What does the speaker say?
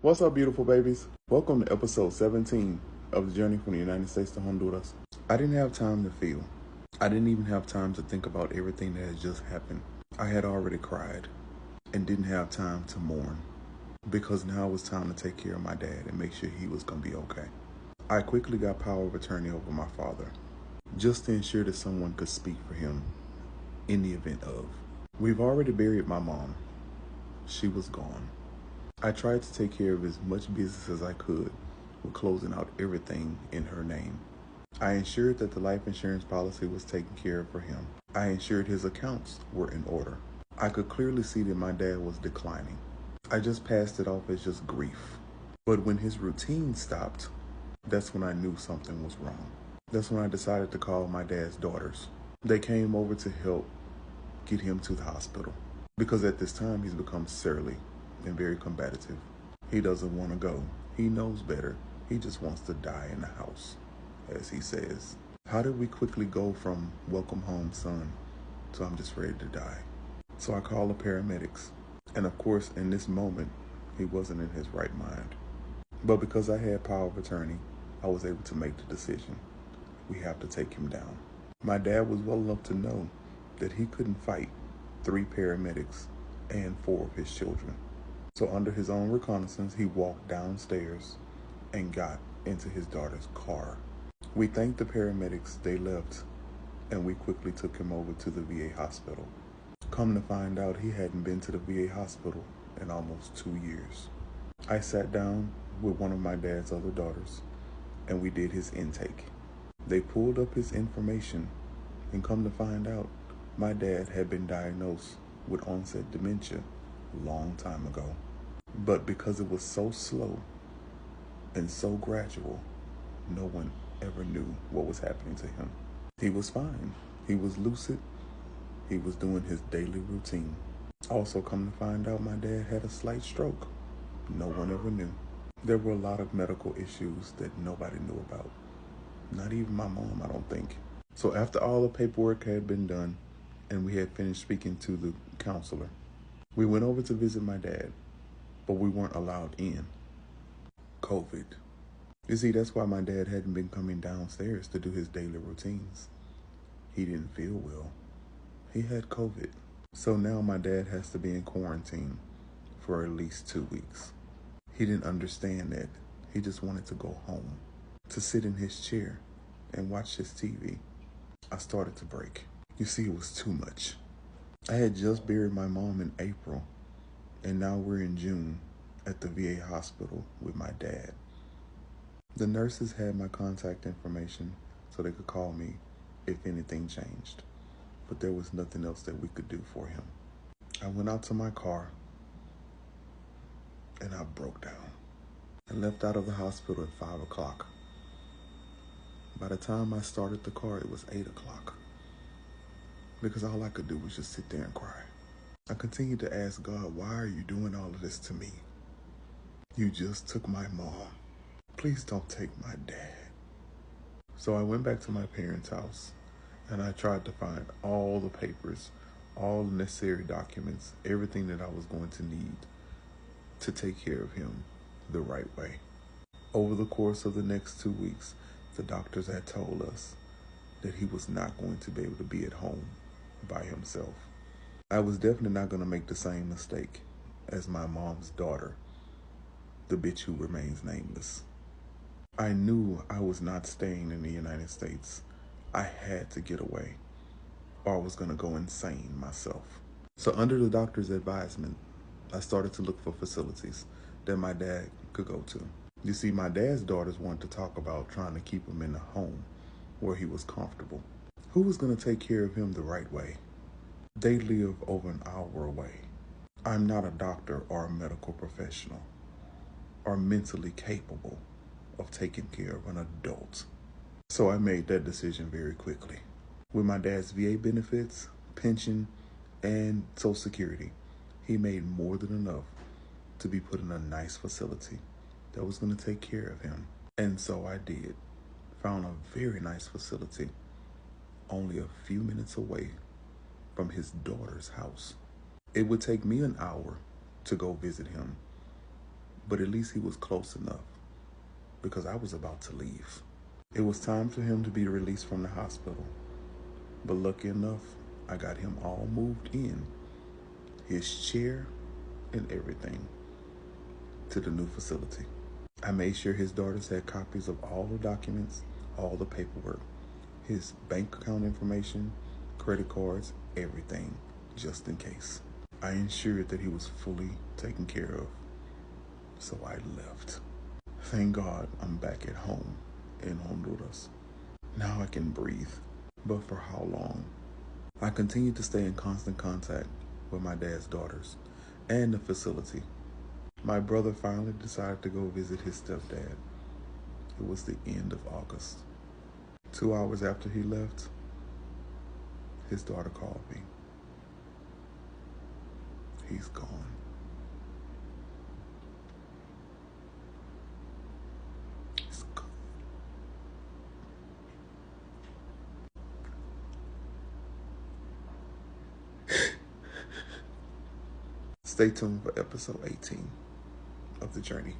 What's up, beautiful babies? Welcome to episode 17 of the journey from the United States to Honduras. I didn't have time to feel. I didn't even have time to think about everything that had just happened. I had already cried and didn't have time to mourn because now it was time to take care of my dad and make sure he was going to be okay. I quickly got power of attorney over my father just to ensure that someone could speak for him in the event of. We've already buried my mom. She was gone. I tried to take care of as much business as I could with closing out everything in her name. I ensured that the life insurance policy was taken care of for him. I ensured his accounts were in order. I could clearly see that my dad was declining. I just passed it off as just grief. But when his routine stopped, that's when I knew something was wrong. That's when I decided to call my dad's daughters. They came over to help get him to the hospital because at this time he's become surly and very combative. He doesn't want to go. He knows better. He just wants to die in the house, as he says. How did we quickly go from welcome home, son, to I'm just ready to die? So I called the paramedics. And of course, in this moment, he wasn't in his right mind. But because I had power of attorney, I was able to make the decision. We have to take him down. My dad was well enough to know that he couldn't fight 3 paramedics and 4 of his children. So under his own reconnaissance, he walked downstairs and got into his daughter's car. We thanked the paramedics, they left, and we quickly took him over to the VA hospital. Come to find out, he hadn't been to the VA hospital in almost 2 years. I sat down with one of my dad's other daughters, and we did his intake. They pulled up his information, and come to find out, my dad had been diagnosed with onset dementia a long time ago. But because it was so slow and so gradual, no one ever knew what was happening to him. He was fine. He was lucid. He was doing his daily routine. Also, come to find out, my dad had a slight stroke. No one ever knew. There were a lot of medical issues that nobody knew about. Not even my mom, I don't think. So after all the paperwork had been done and we had finished speaking to the counselor, we went over to visit my dad, but we weren't allowed in. COVID. You see, that's why my dad hadn't been coming downstairs to do his daily routines. He didn't feel well. He had COVID. So now my dad has to be in quarantine for at least 2 weeks. He didn't understand that. He just wanted to go home, to sit in his chair and watch his TV. I started to break. You see, it was too much. I had just buried my mom in April, and now we're in June at the VA hospital with my dad. The nurses had my contact information so they could call me if anything changed, but there was nothing else that we could do for him. I went out to my car and I broke down. I left out of the hospital at 5 o'clock. By the time I started the car, it was 8 o'clock because all I could do was just sit there and cry. I continued to ask God, why are you doing all of this to me? You just took my mom. Please don't take my dad. So I went back to my parents' house and I tried to find all the papers, all the necessary documents, everything that I was going to need to take care of him the right way. Over the course of the next 2 weeks, the doctors had told us that he was not going to be able to be at home by himself. I was definitely not going to make the same mistake as my mom's daughter, the bitch who remains nameless. I knew I was not staying in the United States. I had to get away, or I was going to go insane myself. So under the doctor's advisement, I started to look for facilities that my dad could go to. You see, my dad's daughters wanted to talk about trying to keep him in a home where he was comfortable. Who was going to take care of him the right way? They live over an hour away. I'm not a doctor or a medical professional or mentally capable of taking care of an adult. So I made that decision very quickly. With my dad's VA benefits, pension, and Social Security, he made more than enough to be put in a nice facility that was going to take care of him. And so I did. Found a very nice facility only a few minutes away from his daughter's house. It would take me an hour to go visit him, but at least he was close enough because I was about to leave. It was time for him to be released from the hospital, but lucky enough, I got him all moved in, his chair and everything, to the new facility. I made sure his daughters had copies of all the documents, all the paperwork, his bank account information, credit cards, everything, just in case. I ensured that he was fully taken care of, so I left. Thank God I'm back at home in Honduras. Now I can breathe, but for how long? I continued to stay in constant contact with my dad's daughters and the facility. My brother finally decided to go visit his stepdad. It was the end of August. 2 hours after he left, his daughter called me. He's gone. He's gone. Stay tuned for episode 18 of The Journey.